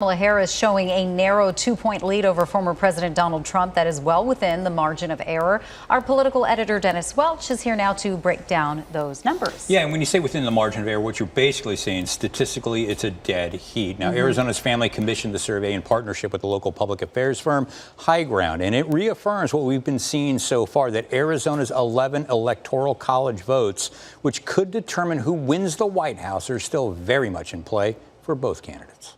Kamala Harris showing a narrow 2-point lead over former President Donald Trump that is well within the margin of error. Our political editor Dennis Welch is here now to break down those numbers. Yeah, and when you say within the margin of error, what you're basically saying, statistically, it's a dead heat. Now, Arizona's family commissioned the survey in partnership with the local public affairs firm High Ground, and it reaffirms what we've been seeing so far, that Arizona's 11 electoral college votes, which could determine who wins the White House, are still very much in play for both candidates.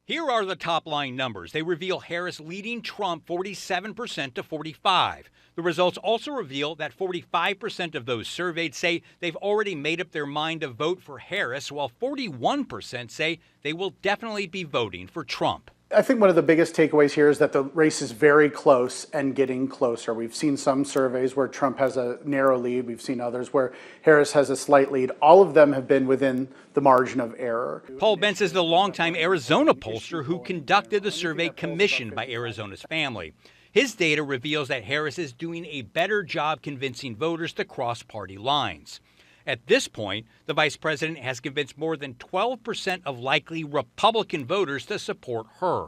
Here are the top-line numbers. They reveal Harris leading Trump 47% to 45%. The results also reveal that 45% of those surveyed say they've already made up their mind to vote for Harris, while 41% say they will definitely be voting for Trump. I think one of the biggest takeaways here is that the race is very close and getting closer. We've seen some surveys where Trump has a narrow lead. We've seen others where Harris has a slight lead. All of them have been within the margin of error. Paul Vance is the longtime Arizona pollster who conducted the survey commissioned by Arizona's family. His data reveals that Harris is doing a better job convincing voters to cross party lines. At this point, the vice president has convinced more than 12% of likely Republican voters to support her.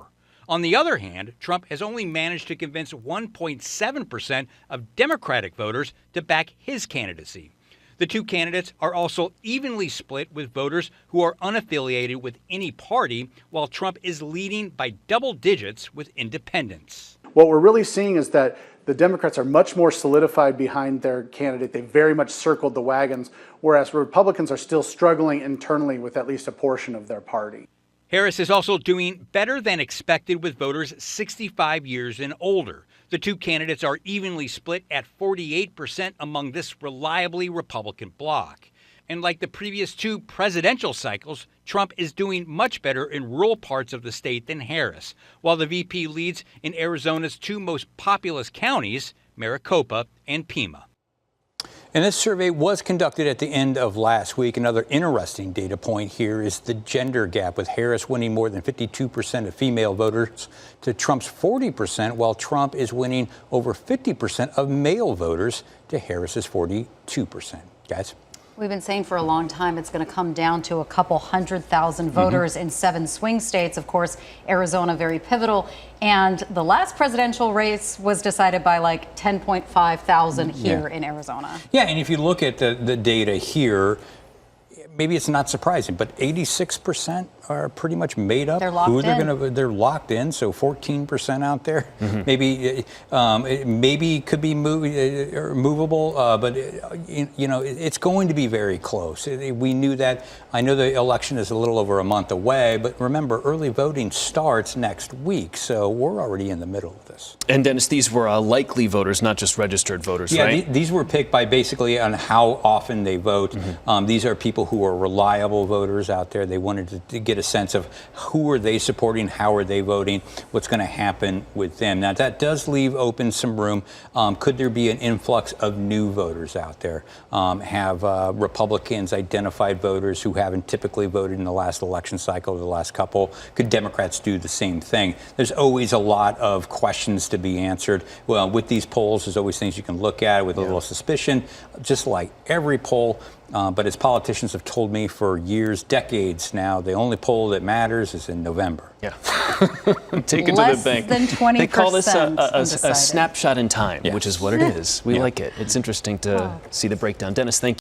On the other hand, Trump has only managed to convince 1.7% of Democratic voters to back his candidacy. The two candidates are also evenly split with voters who are unaffiliated with any party, while Trump is leading by double digits with independents. What we're really seeing is that the Democrats are much more solidified behind their candidate. They very much circled the wagons, whereas Republicans are still struggling internally with at least a portion of their party. Harris is also doing better than expected with voters 65 years and older. The two candidates are evenly split at 48% among this reliably Republican bloc. And like the previous two presidential cycles, Trump is doing much better in rural parts of the state than Harris, while the VP leads in Arizona's two most populous counties, Maricopa and Pima. And this survey was conducted at the end of last week. Another interesting data point here is the gender gap, with Harris winning more than 52% of female voters to Trump's 40%, while Trump is winning over 50% of male voters to Harris's 42%. Guys? We've been saying for a long time it's going to come down to a couple 100,000 voters in 7 swing states. Of course, Arizona very pivotal. And the last presidential race was decided by like 10.5 thousand here in Arizona. Yeah, and if you look at the data here, maybe it's not surprising, but 86% are pretty much made up. They're locked in. They're locked in, so 14% out there. Maybe maybe could be movable, but you know, it's going to be very close. We knew that. I know the election is a little over a month away, but remember, early voting starts next week, so we're already in the middle of this. And Dennis, these were likely voters, not just registered voters, right? Yeah, these were picked by basically on how often they vote. These are people who are reliable voters out there. They wanted to get a sense of who are they supporting, how are they voting, what's going to happen with them. Now, that does leave open some room. Could there be an influx of new voters out there? Have Republicans identified voters who haven't typically voted in the last election cycle or the last couple? Could Democrats do the same thing? There's always a lot of questions to be answered. Well, with these polls, there's always things you can look at with a little suspicion, just like every poll. But as politicians have told me for years, decades now, the only poll that matters is in November. Yeah. Take it to the bank. Less than 20%. They call this a snapshot in time, Yes. which is what it is. We like it. It's interesting to see the breakdown. Dennis, thank you.